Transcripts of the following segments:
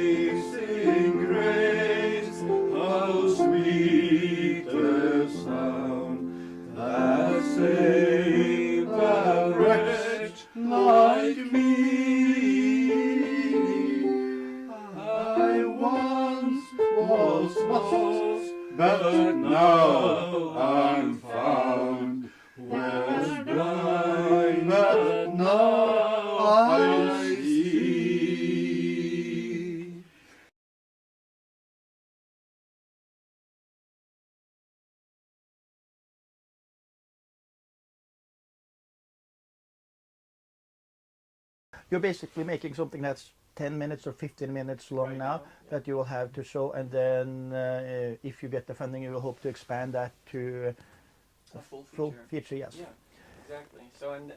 Amazing grace, how sweet the sound that saved a wretch like me. I once was lost, but now I'm found. Was blind, but now I see. You're basically making something that's 10 minutes or 15 minutes long now that you will have to show, and then if you get the funding, you will hope to expand that to a full feature. Yes. Yeah, exactly. So, and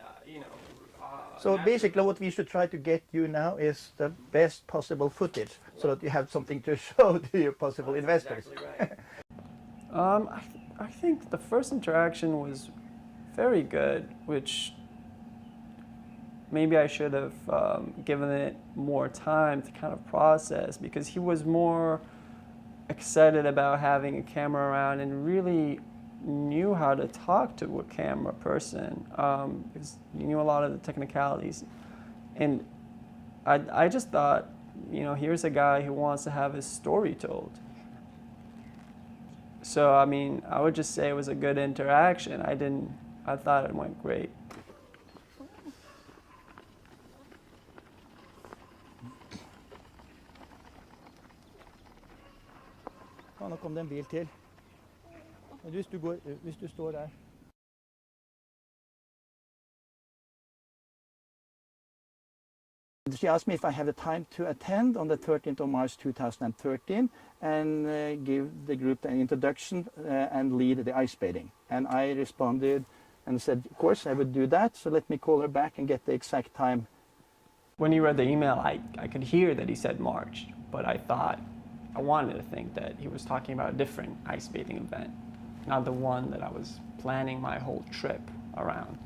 so basically what we should try to get you now is the best possible footage, so that you have something to show to your possible investors. Exactly right. I think the first interaction was very good, which maybe I should have given it more time to kind of process, because he was more excited about having a camera around and really knew how to talk to a camera person, because he knew a lot of the technicalities. And I just thought, you know, here's a guy who wants to have his story told. So, I mean, I would just say it was a good interaction. I thought it went great. Nå kom det en bil til. Hvis du står der. She asked me if I have the time to attend on the 13th of March 2013 and give the group an introduction and lead the ice bathing. And I responded and said, of course I would do that, so let me call her back and get the exact time. When he read the email, I could hear that he said March, but I wanted to think that he was talking about a different ice bathing event, not the one that I was planning my whole trip around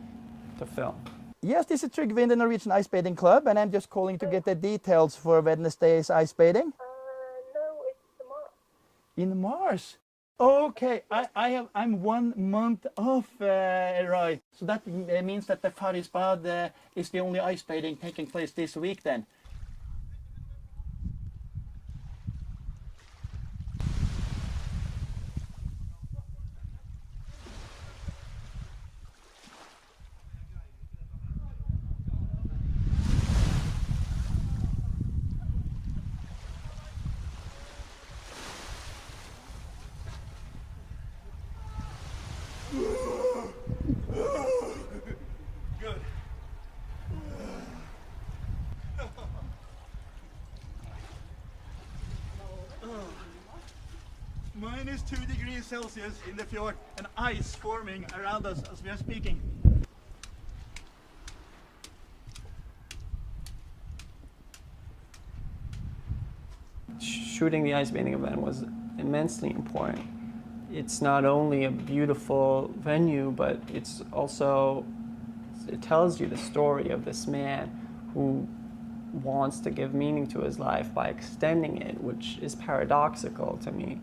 to film. Yes, this is Trygve in the Norwegian Ice Bathing Club, and I'm just calling to get the details for Wednesday's ice bathing. No, it's tomorrow. In Mars? Okay, I'm 1 month off, right. So that means that the Farisbad is the only ice bathing taking place this week then. Good. Minus 2 degrees Celsius in the fjord, and ice forming around us as we are speaking. Shooting the ice bathing event was immensely important. It's not only a beautiful venue, but it's also, it tells you the story of this man who wants to give meaning to his life by extending it, which is paradoxical to me.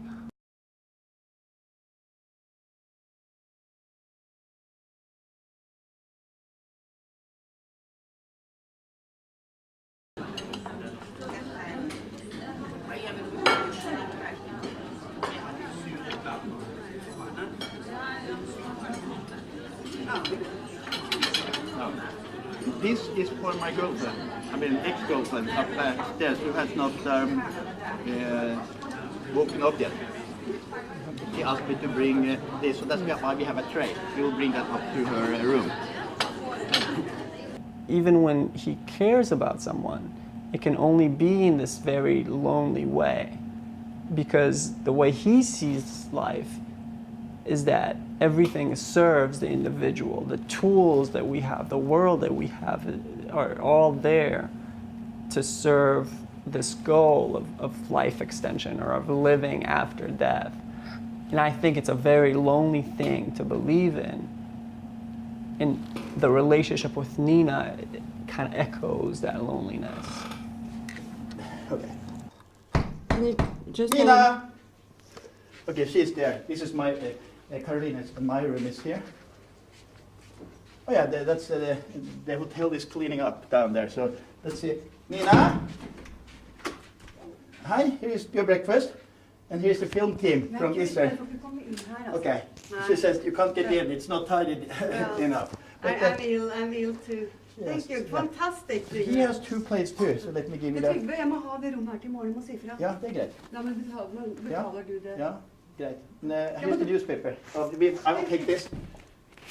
This is for my girlfriend, I mean ex-girlfriend upstairs who has not woken up yet. She asked me to bring this, so that's why we have a tray. We will bring that up to her room. Even when he cares about someone, it can only be in this very lonely way, because the way he sees life is that everything serves the individual. The tools that we have, the world that we have are all there to serve this goal of life extension or of living after death. And I think it's a very lonely thing to believe in. And the relationship with Nina kind of echoes that loneliness. Okay. Can you just Nina! Okay, she's there. This is my, Carolina's, my room is here. Oh yeah, that's the hotel is cleaning up down there. So let's see. Nina! Hi, here's your breakfast. And here's the film team from Israel. Okay, she says you can't get in, it's not tidied enough. But, I'm ill too. Thank you, fantastic. he has 2 plates too, so let me give you that. Trygve, jeg må ha det rommet her til morgen, jeg må si fra. Ja, det er greit. Da men betaler du det? Ja, greit. Here's the newspaper. I will take this.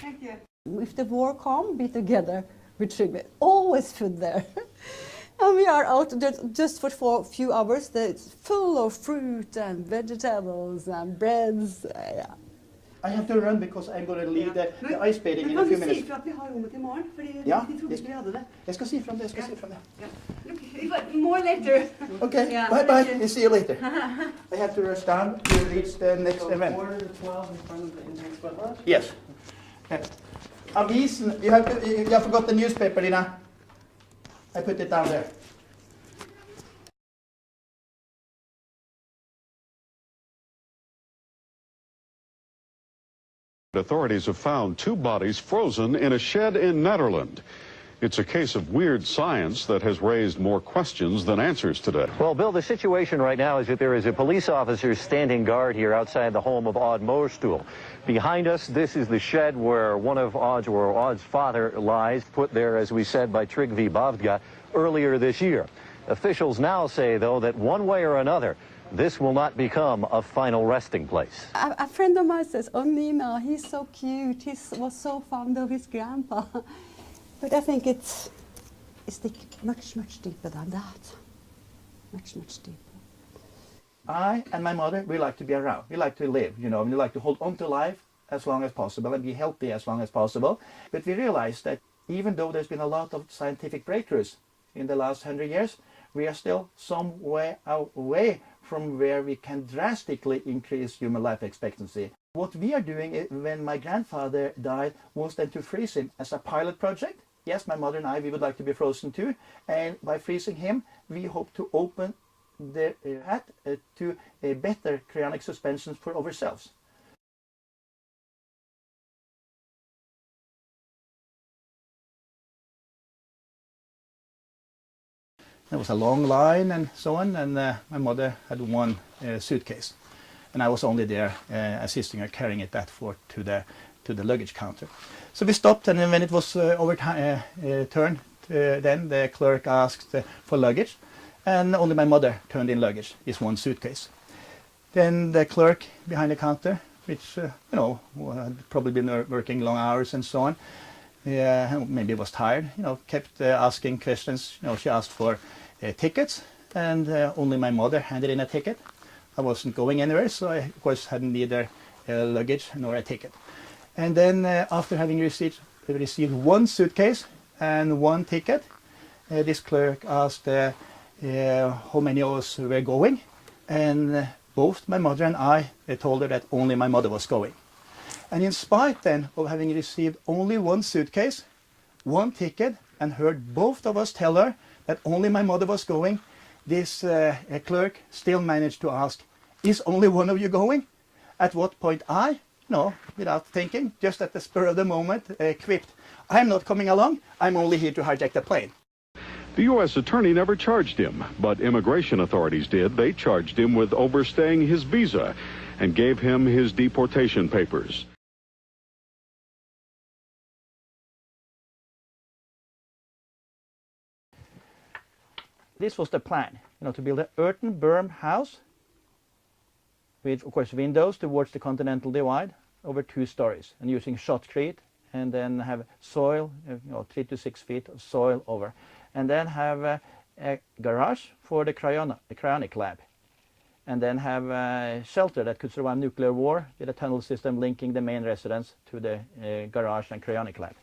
Thank you. If the war come, be together with Trygve. Always food there. And we are out just for a few hours. It's full of fruit and vegetables and breads. Yeah. I have to run because I'm going to leave the ice bathing in a few minutes. Kan du si fra at vi har rommet til morgen? Fordi Ja, de trodde ikke vi hadde det. Jeg skal si frem det, More later. Okay, Yeah, bye thank bye, you. we'll see you later. I have to rush down to reach the next event. 4 to 12 in front of the Indian Squad Lodge? Yes. Avisen, you have forgot the newspaper, Lina. I put it down there. Authorities have found 2 bodies frozen in a shed in Netherlands. It's a case of weird science that has raised more questions than answers today. Well, Bill, the situation right now is that there is a police officer standing guard here outside the home of Odd Moorstoel. Behind us, this is the shed where Odd's father lies, put there, as we said, by Trygve Sep earlier this year. Officials now say, though, that one way or another, this will not become a final resting place. A friend of mine says, oh Nina, he's so cute. He was so fond of his grandpa. But I think it's much deeper than that. Much deeper. I and my mother, we like to be around. We like to live, you know. We like to hold on to life as long as possible and be healthy as long as possible. But we realize that even though there's been a lot of scientific breakthroughs in the last 100 years, we are still some way away from where we can drastically increase human life expectancy. What we are doing when my grandfather died was then to freeze him as a pilot project. Yes, my mother and I, we would like to be frozen too. And by freezing him, we hope to open the hat to a better cryonic suspensions for ourselves. There was a long line and so on, and my mother had 1 suitcase. And I was only there assisting her carrying it to the luggage counter. So we stopped, and then when it was turned, then the clerk asked for luggage, and only my mother turned in luggage, is 1 suitcase. Then the clerk behind the counter, which had probably been working long hours and so on, maybe was tired, kept asking questions. She asked for tickets, and only my mother handed in a ticket. I wasn't going anywhere, so I, of course, had neither luggage nor a ticket. And then after having received 1 suitcase and 1 ticket, this clerk asked how many of us were going, and both my mother and I told her that only my mother was going. And in spite then of having received only 1 suitcase, 1 ticket, and heard both of us tell her that only my mother was going, this clerk still managed to ask, is only one of you going? At what point I, without thinking, just at the spur of the moment, quipped, I'm not coming along, I'm only here to hijack the plane. The U.S. attorney never charged him, but immigration authorities did. They charged him with overstaying his visa and gave him his deportation papers. This was the plan, to build an earthen berm house with, of course, windows towards the Continental Divide over 2 stories, and using shotcrete, and then have soil, 3 to 6 feet of soil over, and then have a garage for the cryonic lab, and then have a shelter that could survive nuclear war with a tunnel system linking the main residence to the garage and cryonic lab.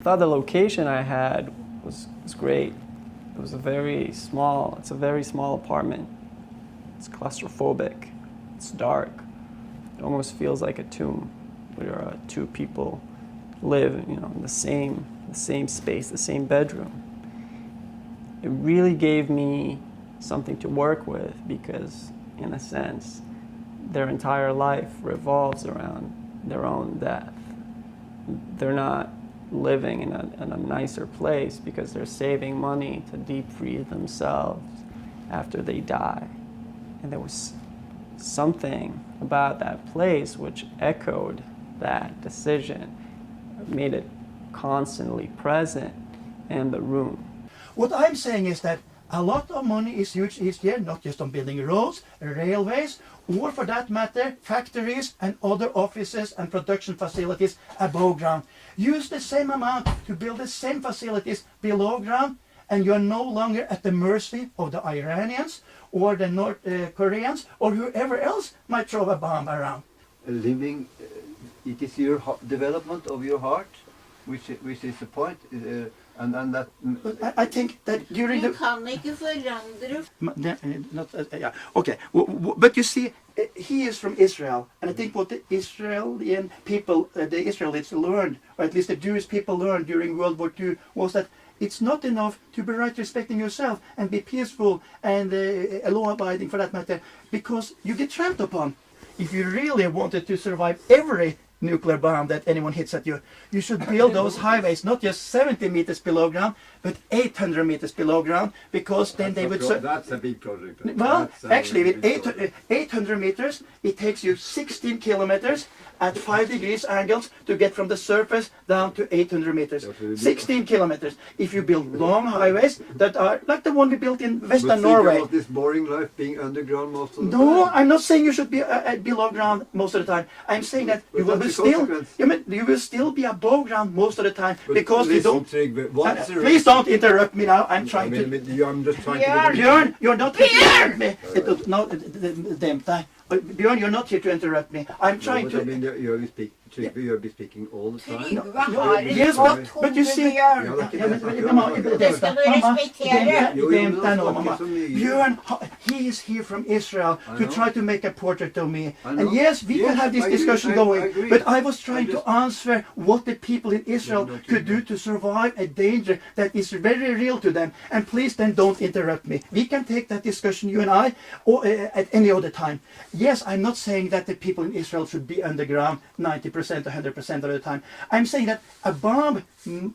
I thought the location I had was great. It's a very small apartment. It's claustrophobic. It's dark. It almost feels like a tomb where two people live, in the same space, the same bedroom. It really gave me something to work with because, in a sense, their entire life revolves around their own death. They're not living in a nicer place because they're saving money to deep freeze themselves after they die. And there was something about that place which echoed that decision, made it constantly present in the room. What I'm saying is that a lot of money is used each year, not just on building roads, railways, or for that matter, factories and other offices and production facilities above ground. Use the same amount to build the same facilities below ground, and you're no longer at the mercy of the Iranians or the North Koreans or whoever else might throw a bomb around. Living, it is your development of your heart, which is the point. And that I think that during the... Yeah. Okay, but you see, he is from Israel, and I think what the Israeli people, the Israelites learned, or at least the Jewish people learned during World War II, was that it's not enough to be right respecting yourself and be peaceful and law-abiding for that matter, because you get trampled upon. If you really wanted to survive every nuclear bomb that anyone hits at you, you should build those highways not just 70 meters below ground, but 800 meters below ground, because then they would... That's a big project. Well, actually, with 800 meters, it takes you 16 kilometers at 5 degrees angles to get from the surface down to 800 meters. 16 kilometers. If you build long highways that are like the one we built in Western Norway. This boring life being underground most of the time. No, I'm not saying you should be below ground most of the time. I'm saying that you will still be above ground most of the time, but because you don't... please don't interrupt me now. I'm trying to... I'm just trying to... Björn, you're not here to interrupt me. Björn, you're not here to interrupt me. I'm trying to... I mean, you'll be speaking all the time. Yes, but you see... Björn, he is here from Israel to try to make a portrait of me. And yes, we can have this discussion going, but I was trying to answer what the people in Israel could do to survive a danger that is very real to them. And please then don't interrupt me. We can take that discussion, you and I, or at any other time. Yes, I'm not saying that the people in Israel should be underground 90%, 100% of the time. I'm saying that a bomb,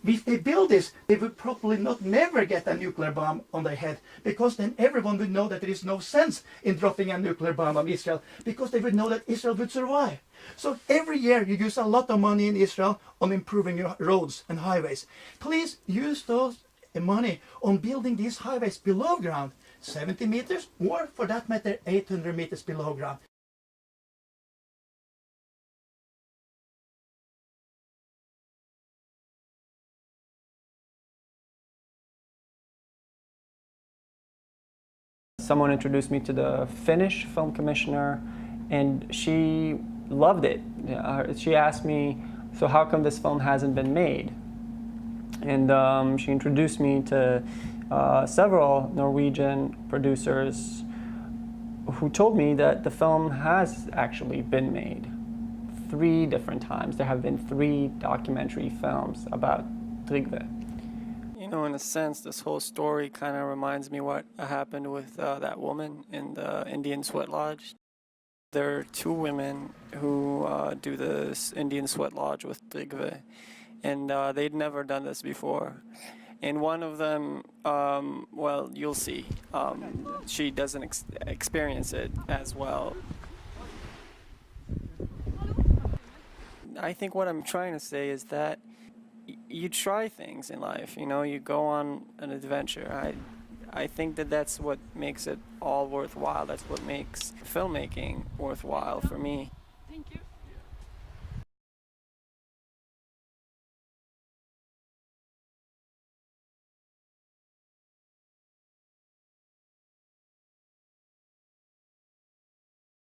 if they build this, they would probably never get a nuclear bomb on their head, because then everyone would know that there is no sense in dropping a nuclear bomb on Israel, because they would know that Israel would survive. So every year you use a lot of money in Israel on improving your roads and highways. Please use those money on building these highways below ground, 70 meters, or for that matter 800 meters below ground. Someone introduced me to the Finnish film commissioner, and she loved it. She asked me, so how come this film hasn't been made? And she introduced me to several Norwegian producers who told me that the film has actually been made 3 different times. There have been 3 documentary films about Trygve. In a sense, this whole story kind of reminds me what happened with that woman in the Indian sweat lodge. There are 2 women who do this Indian sweat lodge with Trygve, and they'd never done this before. And one of them, well, you'll see, she doesn't experience it as well. I think what I'm trying to say is that you try things in life, you go on an adventure. I think that that's what makes it all worthwhile. That's what makes filmmaking worthwhile for me. Thank you.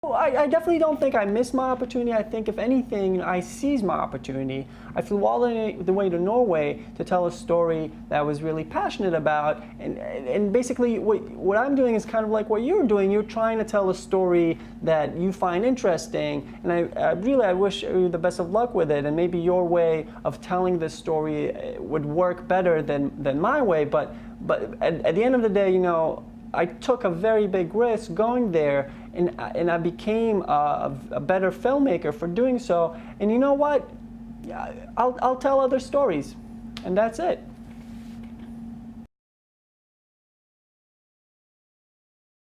Well, I definitely don't think I missed my opportunity. I think, if anything, I seized my opportunity. I flew all the way to Norway to tell a story that I was really passionate about. And basically, what I'm doing is kind of like what you're doing. You're trying to tell a story that you find interesting. And I wish you the best of luck with it. And maybe your way of telling this story would work better than my way. But at the end of the day, you know, I took a very big risk going there, and I became a better filmmaker for doing so. And you know what? I'll tell other stories, and that's it.